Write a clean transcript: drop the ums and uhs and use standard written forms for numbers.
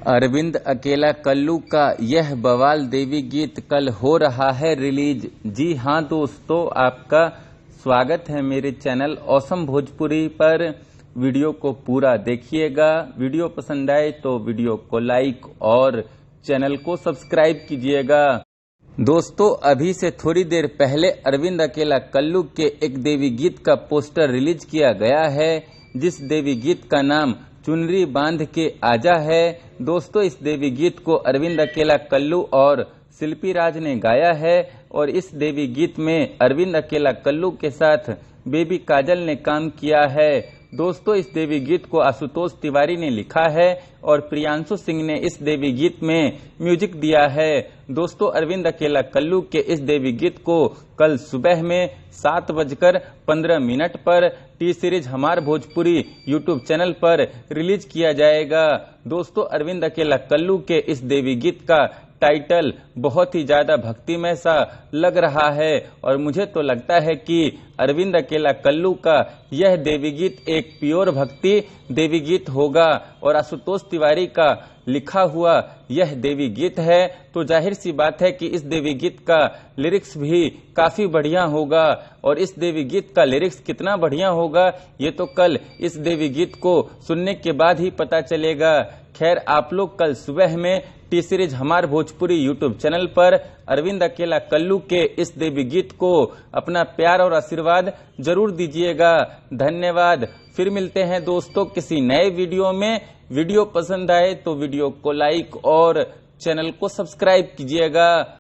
अरविंद अकेला कल्लू का यह बवाल देवी गीत कल हो रहा है रिलीज। जी हां दोस्तों, आपका स्वागत है मेरे चैनल ऑसम भोजपुरी पर। वीडियो को पूरा देखिएगा। वीडियो पसंद आए तो वीडियो को लाइक और चैनल को सब्सक्राइब कीजिएगा। दोस्तों, अभी से थोड़ी देर पहले अरविंद अकेला कल्लू के एक देवी गीत का पोस्टर रिलीज किया गया है, जिस देवी गीत का नाम चुनरी बांध के आजा है। दोस्तों, इस देवी गीत को अरविंद अकेला कल्लू और शिल्पी राज ने गाया है और इस देवी गीत में अरविंद अकेला कल्लू के साथ बेबी काजल ने काम किया है। दोस्तों, इस देवी गीत को आशुतोष तिवारी ने लिखा है और प्रियांशु सिंह ने इस देवी गीत में म्यूजिक दिया है। दोस्तों, अरविंद अकेला कल्लू के इस देवी गीत को कल सुबह में 7:15 पर टी सीरीज हमार भोजपुरी यूट्यूब चैनल पर रिलीज किया जाएगा। दोस्तों, अरविंद अकेला कल्लू के इस देवी गीत का टाइटल बहुत ही ज्यादा भक्तिमय सा लग रहा है और मुझे तो लगता है कि अरविंद अकेला कल्लू का यह देवी गीत एक प्योर भक्ति देवी गीत होगा और आशुतोष तिवारी का लिखा हुआ यह देवी गीत है, तो जाहिर सी बात है कि इस देवी गीत का लिरिक्स भी काफी बढ़िया होगा। और इस देवी गीत का लिरिक्स कितना बढ़िया होगा ये तो कल इस देवी गीत को सुनने के बाद ही पता चलेगा। खैर, आप लोग कल सुबह में टी सीरीज हमार भोजपुरी यूट्यूब चैनल पर अरविंद अकेला कल्लू के इस देवी गीत को अपना प्यार और आशीर्वाद जरूर दीजिएगा। धन्यवाद। फिर मिलते हैं दोस्तों किसी नए वीडियो में। वीडियो पसंद आए तो वीडियो को लाइक और चैनल को सब्सक्राइब कीजिएगा।